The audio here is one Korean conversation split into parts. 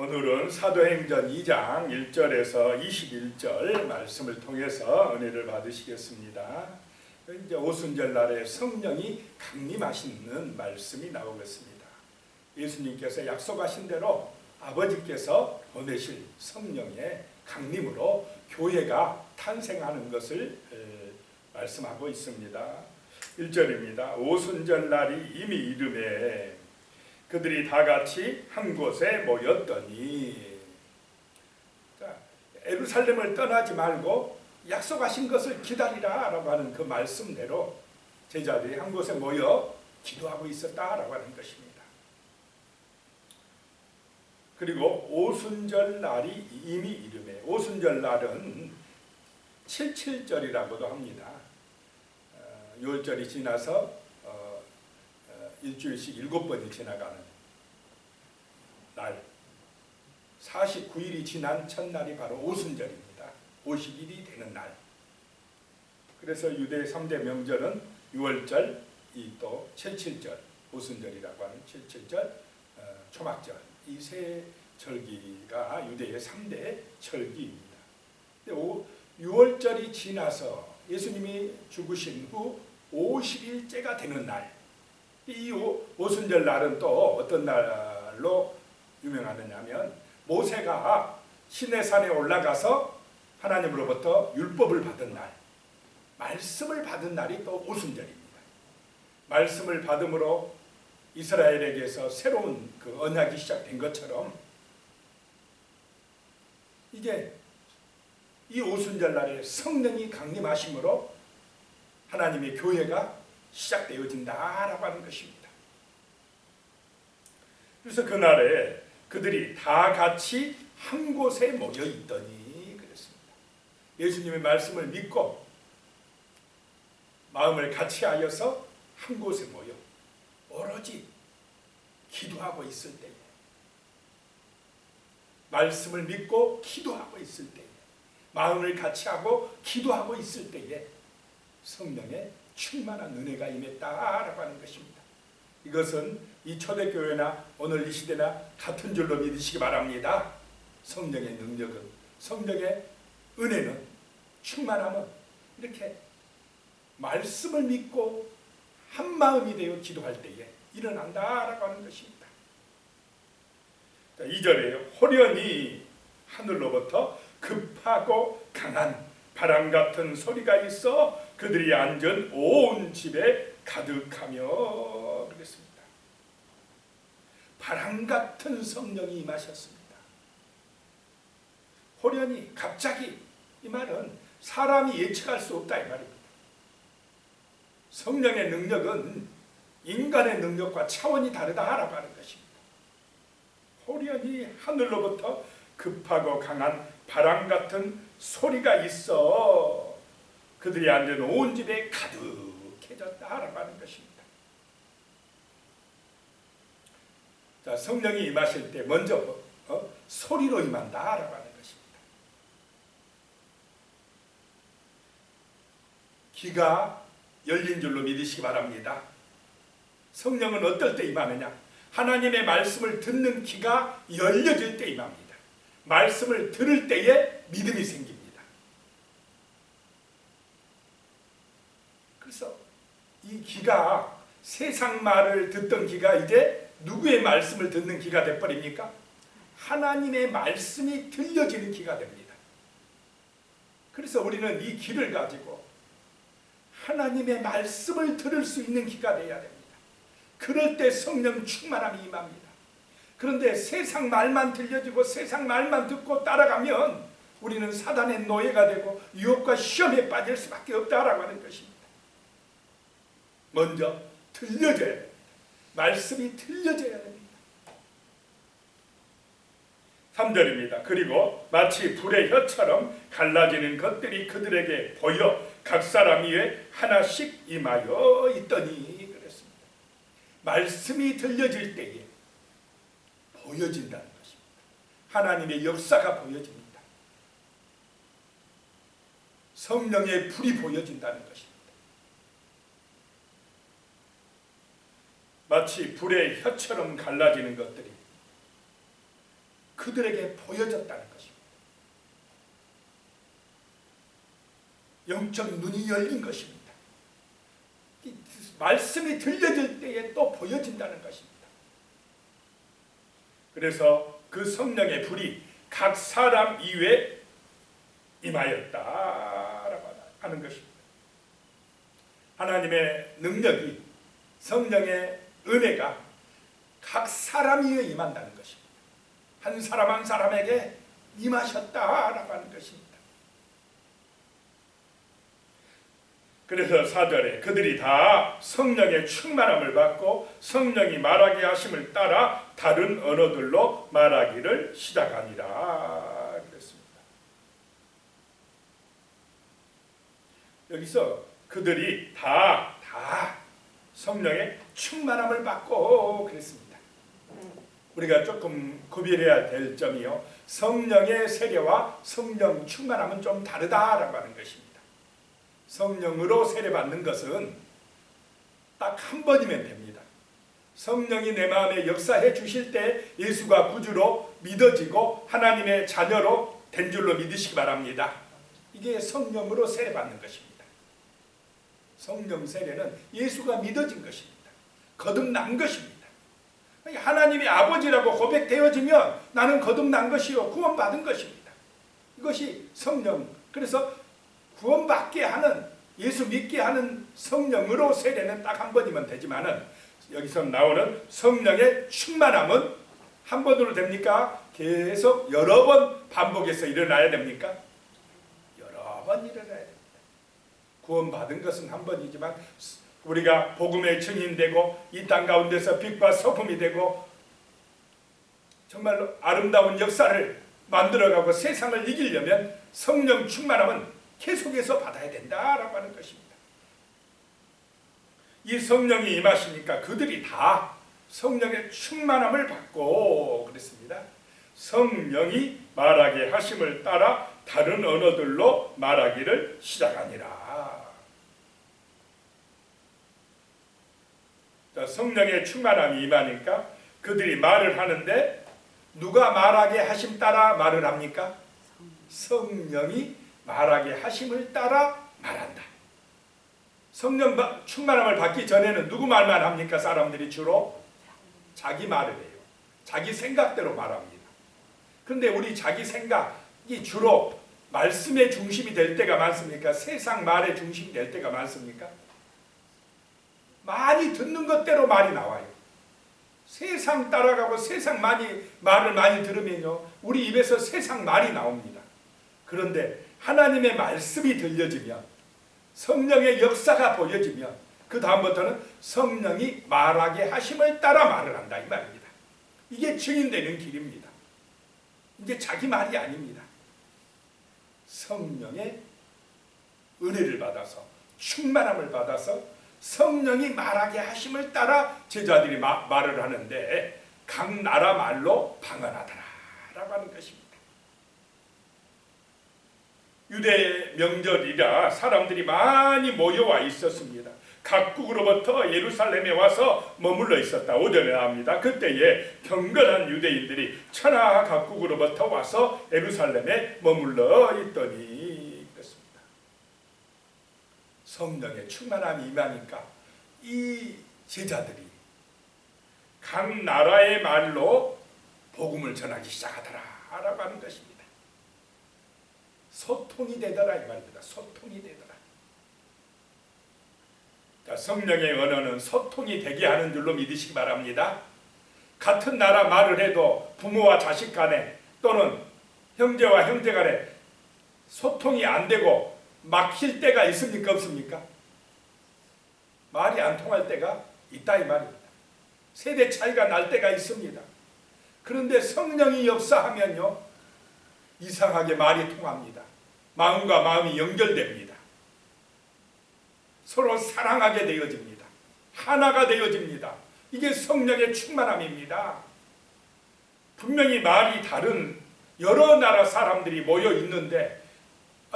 오늘은 사도행전 2장 1절에서 21절 말씀을 통해서 은혜를 받으시겠습니다. 이제 오순절 날에 성령이 강림하시는 말씀이 나오겠습니다. 예수님께서 약속하신 대로 아버지께서 보내실 성령의 강림으로 교회가 탄생하는 것을 말씀하고 있습니다. 1절입니다. 오순절 날이 이미 이름에 그들이 다 같이 한 곳에 모였더니, 자, 예루살렘을 떠나지 말고 약속하신 것을 기다리라 라고 하는 그 말씀대로 제자들이 한 곳에 모여 기도하고 있었다라고 하는 것입니다. 그리고 오순절 날이 이미 이름에, 오순절 날은 77절이라고도 합니다. 6월절이 지나서 일주일씩 7번이 지나가는 날, 49일이 지난 첫날이 바로 오순절입니다. 50일이 되는 날. 그래서 유대 3대 명절은 6월절, 또 77절, 오순절이라고 하는 77절, 초막절, 이 세 절기가 유대의 3대 절기입니다. 6월절이 지나서 예수님이 죽으신 후 50일째가 되는 날, 이 오순절 날은 또 어떤 날로 유명하느냐면, 모세가 시내산에 올라가서 하나님으로부터 율법을 받은 날, 말씀을 받은 날이 또 오순절입니다. 말씀을 받음으로 이스라엘에게서 새로운 그 언약이 시작된 것처럼, 이제 이 오순절 날에 성령이 강림하심으로 하나님의 교회가 시작되어진다라고 하는 것입니다. 그래서 그날에 그들이 다 같이 한 곳에 모여 있더니 그랬습니다. 예수님의 말씀을 믿고 마음을 같이하여서 한 곳에 모여 오로지 기도하고 있을 때에, 말씀을 믿고 기도하고 있을 때에, 마음을 같이하고 기도하고 있을 때에 성령의 충만한 은혜가 임했다라고 하는 것입니다. 이것은 이 초대교회나 오늘 이 시대나 같은 줄로 믿으시기 바랍니다. 성령의 능력은, 성령의 은혜는, 충만함은 이렇게 말씀을 믿고 한 마음이 되어 기도할 때에 일어난다라고 하는 것입니다. 2절에 호련히 하늘로부터 급하고 강한 바람 같은 소리가 있어 그들이 앉은 온 집에 가득하며 그랬습니다. 바람 같은 성령이 임하셨습니다. 호련히, 갑자기, 이 말은 사람이 예측할 수 없다 이 말입니다. 성령의 능력은 인간의 능력과 차원이 다르다라고 하는 것입니다. 호련히 하늘로부터 급하고 강한 바람 같은 소리가 있어 그들이 앉은 온 집에 가득해졌다라고 하는 것입니다. 자, 성령이 임하실 때 먼저 소리로 임한다라고 하는 것입니다. 귀가 열린 줄로 믿으시기 바랍니다. 성령은 어떨 때 임하느냐? 하나님의 말씀을 듣는 귀가 열려질 때 임합니다. 말씀을 들을 때에 믿음이 생깁니다. 그래서 이 귀가, 세상 말을 듣던 귀가 이제 누구의 말씀을 듣는 귀가 돼버립니까? 하나님의 말씀이 들려지는 귀가 됩니다. 그래서 우리는 이 귀를 가지고 하나님의 말씀을 들을 수 있는 귀가 되어야 됩니다. 그럴 때 성령 충만함이 임합니다. 그런데 세상 말만 들려지고 세상 말만 듣고 따라가면 우리는 사단의 노예가 되고 유혹과 시험에 빠질 수밖에 없다라고 하는 것입니다. 먼저 들려져야 됩니다. 말씀이 들려져야 됩니다. 3절입니다. 그리고 마치 불의 혀처럼 갈라지는 것들이 그들에게 보여 각 사람 위에 하나씩 임하여 있더니 그랬습니다. 말씀이 들려질 때에 보여진다는 것입니다. 하나님의 역사가 보여집니다. 성령의 불이 보여진다는 것입니다. 마치 불의 혀처럼 갈라지는 것들이 그들에게 보여졌다는 것입니다. 영적 눈이 열린 것입니다. 말씀이 들려질 때에 또 보여진다는 것입니다. 그래서 그 성령의 불이 각 사람 이외에 임하였다라고 하는 것입니다. 하나님의 능력이, 성령의 은혜가 각 사람 위에 임한다는 것입니다. 한 사람 한 사람에게 임하셨다라고 하는 것입니다. 그래서 4절에 그들이 다 성령의 충만함을 받고 성령이 말하게 하심을 따라 다른 언어들로 말하기를 시작하니라 그랬습니다. 여기서 그들이 다 성령의 충만함을 받고 그랬습니다. 우리가 조금 구별해야 될 점이요, 성령의 세례와 성령 충만함은 좀 다르다라고 하는 것입니다. 성령으로 세례받는 것은 딱 한 번이면 됩니다. 성령이 내 마음에 역사해 주실 때 예수가 구주로 믿어지고 하나님의 자녀로 된 줄로 믿으시기 바랍니다. 이게 성령으로 세례받는 것입니다. 성령 세례는 예수가 믿어진 것입니다. 거듭난 것입니다. 하나님의 아버지라고 고백되어지면 나는 거듭난 것이요 구원받은 것입니다. 이것이 성령, 그래서 구원받게 하는, 예수 믿게 하는 성령으로 세례는 딱 한 번이면 되지만은 여기서 나오는 성령의 충만함은 한 번으로 됩니까? 계속 여러 번 반복해서 일어나야 됩니까? 여러 번 일어나야 됩니다. 구원받은 것은 한 번이지만 우리가 복음의 증인되고 이 땅 가운데서 빛과 소금이 되고 정말로 아름다운 역사를 만들어가고 세상을 이기려면 성령 충만함은 계속해서 받아야 된다라고 하는 것입니다. 이 성령이 임하시니까 그들이 다 성령의 충만함을 받고 그랬습니다. 성령이 말하게 하심을 따라 다른 언어들로 말하기를 시작하니라. 성령의 충만함이 임하니까 그들이 말을 하는데 누가 말하게 하심 따라 말을 합니까? 성령이 말하게 하심을 따라 말한다. 성령 충만함을 받기 전에는 누구 말만 합니까? 사람들이 주로 자기 말을 해요. 자기 생각대로 말합니다. 그런데 우리 자기 생각이 주로 말씀의 중심이 될 때가 많습니까? 세상 말의 중심이 될 때가 많습니까? 많이 듣는 것대로 말이 나와요. 세상 따라가고 세상 말을 많이 들으면요, 우리 입에서 세상 말이 나옵니다. 그런데 하나님의 말씀이 들려지면, 성령의 역사가 보여지면 그 다음부터는 성령이 말하게 하심을 따라 말을 한다 이 말입니다. 이게 증인되는 길입니다. 이게 자기 말이 아닙니다. 성령의 은혜를 받아서, 충만함을 받아서 성령이 말하게 하심을 따라 제자들이 말을 하는데 각 나라 말로 방언하더라라고 하는 것입니다. 유대 명절이라 사람들이 많이 모여와 있었습니다. 각국으로부터 예루살렘에 와서 머물러 있었다. 5절에 나옵니다. 그때에 경건한 유대인들이 천하 각국으로부터 와서 예루살렘에 머물러 있더니 그렇습니다. 성령의 충만함이 임하니까 이 제자들이 각 나라의 말로 복음을 전하기 시작하더라라고 하는 것입니다. 소통이 되더라 이 말입니다. 소통이 되더라. 성령의 언어는 소통이 되게 하는 줄로 믿으시기 바랍니다. 같은 나라 말을 해도 부모와 자식 간에 또는 형제와 형제 간에 소통이 안 되고 막힐 때가 있습니까? 없습니까? 말이 안 통할 때가 있다 이 말입니다. 세대 차이가 날 때가 있습니다. 그런데 성령이 역사하면요, 이상하게 말이 통합니다. 마음과 마음이 연결됩니다. 서로 사랑하게 되어집니다. 하나가 되어집니다. 이게 성령의 충만함입니다. 분명히 말이 다른 여러 나라 사람들이 모여 있는데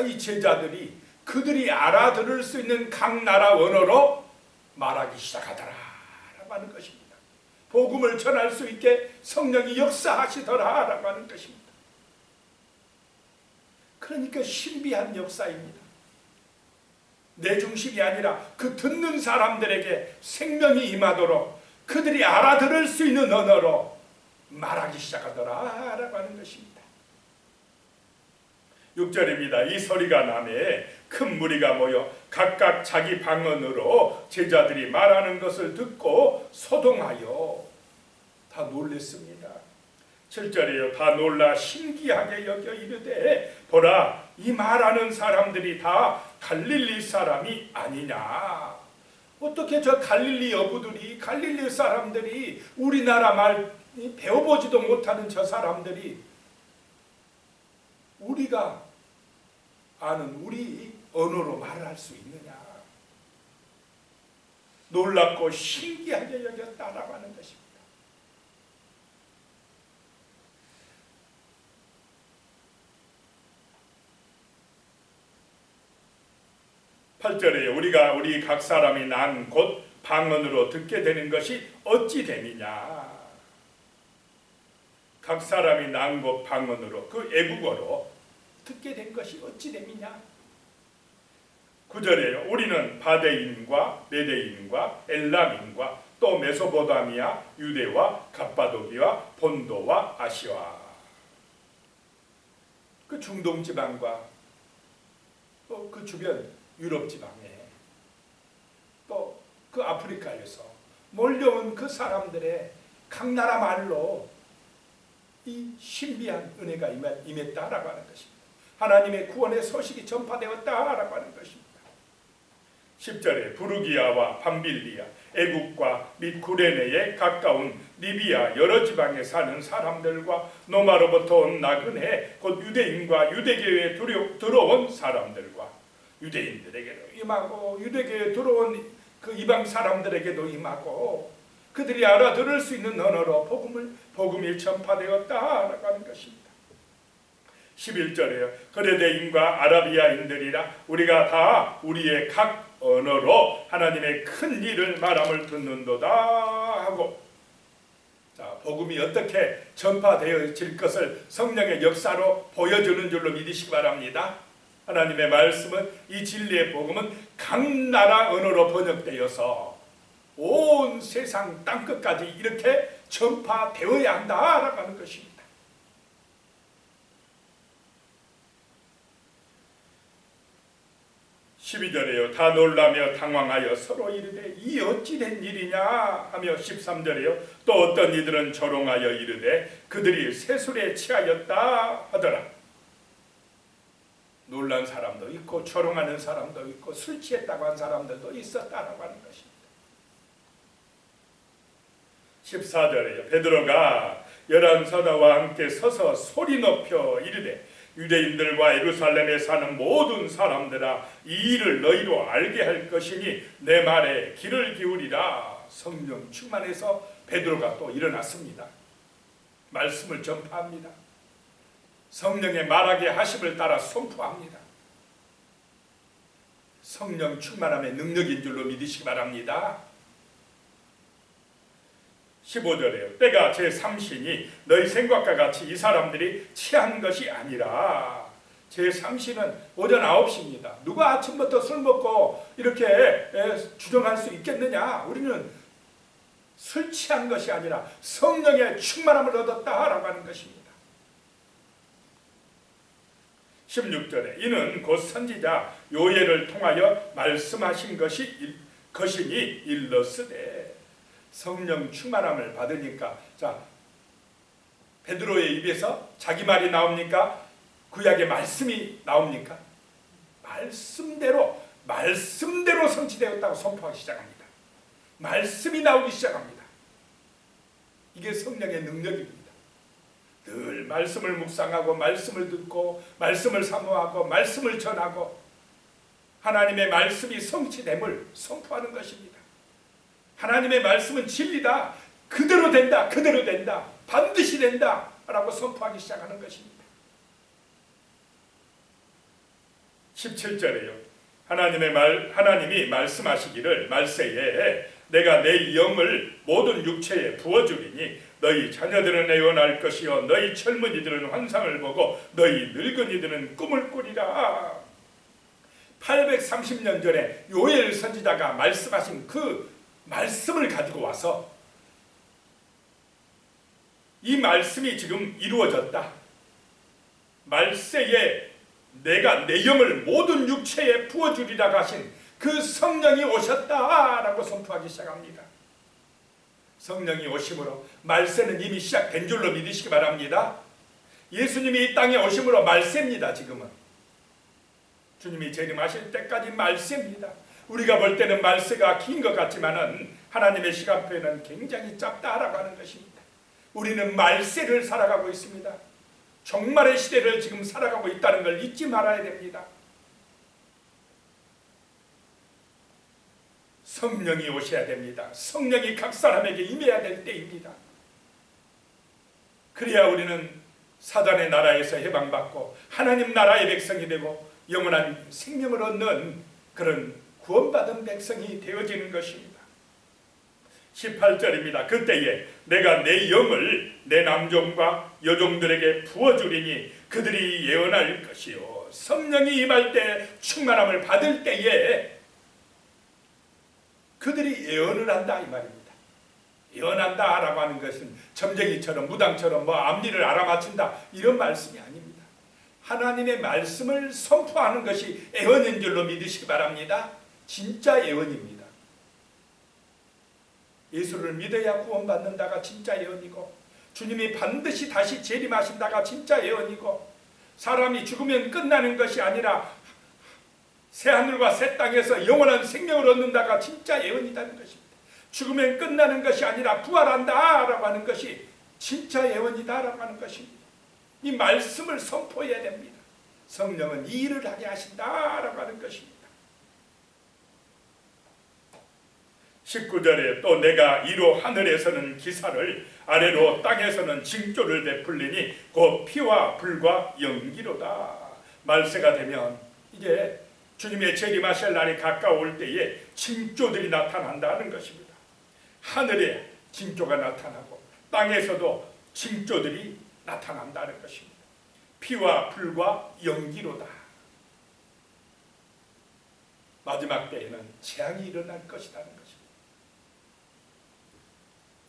이 제자들이 그들이 알아들을 수 있는 각 나라 언어로 말하기 시작하더라라고 하는 것입니다. 복음을 전할 수 있게 성령이 역사하시더라라고 하는 것입니다. 그러니까 신비한 역사입니다. 내 중심이 아니라 그 듣는 사람들에게 생명이 임하도록 그들이 알아들을 수 있는 언어로 말하기 시작하더라라고 하는 것입니다. 6절입니다. 이 소리가 나매 큰 무리가 모여 각각 자기 방언으로 제자들이 말하는 것을 듣고 소동하여 다 놀랬습니다. 7절이에요. 다 놀라 신기하게 여겨 이르되 보라 이 말하는 사람들이 다 갈릴리 사람이 아니냐. 어떻게 저 갈릴리 여부들이 갈릴리 사람들이 우리나라 말 배워보지도 못하는 저 사람들이 우리가 아는 우리 언어로 말을 할 수 있느냐. 놀랍고 신기하게 여겼다라고 하는 것입니다. 8절에 우리 각 사람이 난 곧 방언으로 듣게 되는 것이 어찌 됨이냐. 각 사람이 난 곧 방언으로 그 애국어로 듣게 된 것이 어찌 됨이냐. 9절에요. 우리는 바데인과 메데인과 엘람인과 또 메소포타미아, 유대와 갑바도기와 본도와 아시아, 그 중동 지방과 또 그 주변 유럽 지방에 또 그 아프리카에서 몰려온 그 사람들의 각 나라 말로 이 신비한 은혜가 임했다라고 하는 것입니다. 하나님의 구원의 소식이 전파되었다라고 하는 것입니다. 10절에 부르기아와 밤빌리아, 애국과 및 구레네에 가까운 리비아 여러 지방에 사는 사람들과 노마로부터 온 나그네 곧 유대인과 유대교에 들어온 사람들과 유대인들에게도 임하고 유대교에 들어온 그 이방 사람들에게도 임하고 그들이 알아들을 수 있는 언어로 복음이 전파되었다라고 하는 것입니다. 11절에요. 그레데인과 아라비아인들이라 우리가 다 우리의 각 언어로 하나님의 큰 일을 말함을 듣는도다 하고, 자, 복음이 어떻게 전파되어질 것을 성령의 역사로 보여주는 줄로 믿으시기 바랍니다. 하나님의 말씀은 이 진리의 복음은 각 나라 언어로 번역되어서 온 세상 땅끝까지 이렇게 전파되어야 한다라고 하는 것입니다. 12절에요. 다 놀라며 당황하여 서로 이르되 이 어찌 된 일이냐 하며 13절에요. 또 어떤 이들은 조롱하여 이르되 그들이 세술에 취하였다 하더라. 놀란 사람도 있고 조롱하는 사람도 있고 술 취했다고 한 사람들도 있었다라고 하는 것입니다. 14절에요. 베드로가 11사도와 함께 서서 소리 높여 이르되 유대인들과 예루살렘에 사는 모든 사람들아 이 일을 너희로 알게 할 것이니 내 말에 귀를 기울이라. 성령 충만해서 베드로가 또 일어났습니다. 말씀을 전파합니다. 성령의 말하게 하심을 따라 선포합니다. 성령 충만함의 능력인 줄로 믿으시기 바랍니다. 15절에요. 때가 제3신이 너희 생각과 같이 이 사람들이 취한 것이 아니라, 제3신은 오전 9시입니다. 누가 아침부터 술 먹고 이렇게 주정할 수 있겠느냐. 우리는 술 취한 것이 아니라 성령의 충만함을 얻었다라고 하는 것입니다. 16절에 이는 곧 선지자 요엘을 통하여 말씀하신 것이니 일러스되. 성령 충만함을 받으니까, 자, 베드로의 입에서 자기 말이 나옵니까? 구약의 말씀이 나옵니까? 말씀대로 성취되었다고 선포하기 시작합니다. 말씀이 나오기 시작합니다. 이게 성령의 능력입니다. 늘 말씀을 묵상하고 말씀을 듣고 말씀을 사모하고 말씀을 전하고 하나님의 말씀이 성취됨을 선포하는 것입니다. 하나님의 말씀은 진리다. 그대로 된다. 그대로 된다. 반드시 된다. 라고 선포하기 시작하는 것입니다. 17절에요. 하나님이 말씀하시기를 말세에 내가 내 영을 모든 육체에 부어주리니 너희 자녀들은 애원할 것이요 너희 젊은이들은 환상을 보고 너희 늙은이들은 꿈을 꾸리라. 830년 전에 요엘 선지자가 말씀하신 그 말씀을 가지고 와서 이 말씀이 지금 이루어졌다. 말세에 내가 내 영을 모든 육체에 부어주리라 하신 그 성령이 오셨다라고 선포하기 시작합니다. 성령이 오심으로 말세는 이미 시작된 줄로 믿으시기 바랍니다. 예수님이 이 땅에 오심으로 말세입니다. 지금은 주님이 재림하실 때까지 말세입니다. 우리가 볼 때는 말세가 긴 것 같지만은 하나님의 시간표에는 굉장히 짧다라고 하는 것입니다. 우리는 말세를 살아가고 있습니다. 종말의 시대를 지금 살아가고 있다는 걸 잊지 말아야 됩니다. 성령이 오셔야 됩니다. 성령이 각 사람에게 임해야 될 때입니다. 그래야 우리는 사단의 나라에서 해방받고 하나님 나라의 백성이 되고 영원한 생명을 얻는 그런 구원받은 백성이 되어지는 것입니다. 18절입니다. 그때에 내가 내 영을 내 남종과 여종들에게 부어주리니 그들이 예언할 것이요 성령이 임할 때 충만함을 받을 때에 그들이 예언을 한다 이 말입니다. 예언한다라고 하는 것은 점쟁이처럼 무당처럼 앞일을 알아맞힌다 이런 말씀이 아닙니다. 하나님의 말씀을 선포하는 것이 예언인 줄로 믿으시기 바랍니다. 진짜 예언입니다. 예수를 믿어야 구원받는다가 진짜 예언이고 주님이 반드시 다시 재림하신다가 진짜 예언이고 사람이 죽으면 끝나는 것이 아니라 새하늘과 새 땅에서 영원한 생명을 얻는다가 진짜 예언이라는 것입니다. 죽으면 끝나는 것이 아니라 부활한다라고 하는 것이 진짜 예언이다라고 하는 것입니다. 이 말씀을 선포해야 됩니다. 성령은 이 일을 하게 하신다라고 하는 것입니다. 19절에 또 내가 이로 하늘에서는 기사를 아래로 땅에서는 징조를 베풀리니 곧 피와 불과 연기로다. 말세가 되면 이제 주님의 재림하실 날이 가까울 때에 징조들이 나타난다는 것입니다. 하늘에 징조가 나타나고 땅에서도 징조들이 나타난다는 것입니다. 피와 불과 연기로다. 마지막 때에는 재앙이 일어날 것이라는 것입니다.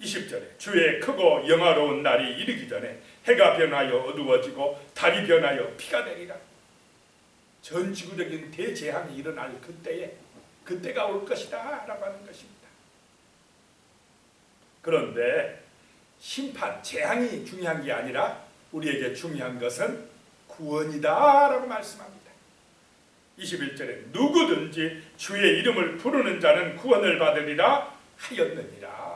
20절에 주의 크고 영화로운 날이 이르기 전에 해가 변하여 어두워지고 달이 변하여 피가 되리라. 전 지구적인 대재앙이 일어날 그때에 그때가 올 것이다 라고 하는 것입니다. 그런데 심판, 재앙이 중요한 게 아니라 우리에게 중요한 것은 구원이다 라고 말씀합니다. 21절에 누구든지 주의 이름을 부르는 자는 구원을 받으리라 하였느니라.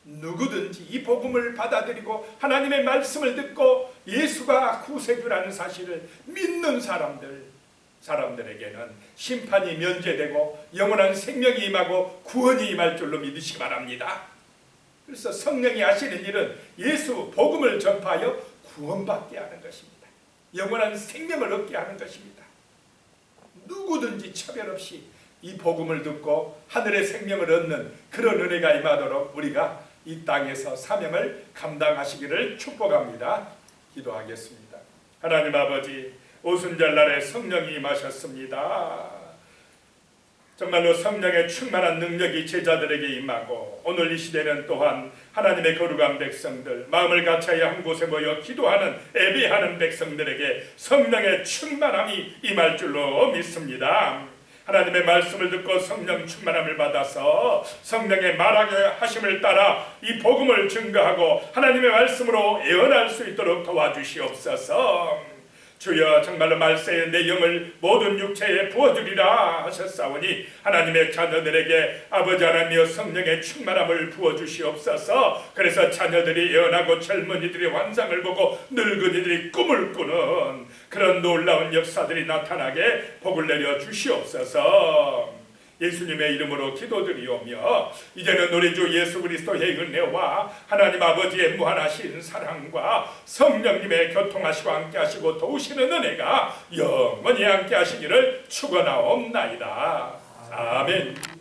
누구든지 이 복음을 받아들이고 하나님의 말씀을 듣고 예수가 구세주라는 사실을 믿는 사람들에게는 심판이 면제되고 영원한 생명이 임하고 구원이 임할 줄로 믿으시기 바랍니다. 그래서 성령이 하시는 일은 예수 복음을 전파하여 구원받게 하는 것입니다. 영원한 생명을 얻게 하는 것입니다. 누구든지 차별 없이 이 복음을 듣고 하늘의 생명을 얻는 그런 은혜가 임하도록 우리가 이 땅에서 사명을 감당하시기를 축복합니다. 기도하겠습니다. 하나님 아버지, 오순절날에 성령이 임하셨습니다. 정말로 성령의 충만한 능력이 제자들에게 임하고 오늘 이 시대는 또한 하나님의 거룩한 백성들, 마음을 같이하여 한 곳에 모여 기도하는 예배하는 백성들에게 성령의 충만함이 임할 줄로 믿습니다. 하나님의 말씀을 듣고 성령 충만함을 받아서 성령의 말하게 하심을 따라 이 복음을 증거하고 하나님의 말씀으로 예언할 수 있도록 도와주시옵소서. 주여, 정말로 말세에 내 영을 모든 육체에 부어주리라 하셨사오니 하나님의 자녀들에게 아버지 하나님이여 성령의 충만함을 부어주시옵소서. 그래서 자녀들이 예언하고 젊은이들이 환상을 보고 늙은이들이 꿈을 꾸는 그런 놀라운 역사들이 나타나게 복을 내려 주시옵소서. 예수님의 이름으로 기도드리오며 이제는 우리 주 예수 그리스도의 은혜와 하나님 아버지의 무한하신 사랑과 성령님의 교통하시고 함께하시고 도우시는 은혜가 영원히 함께하시기를 축원하옵나이다. 아멘.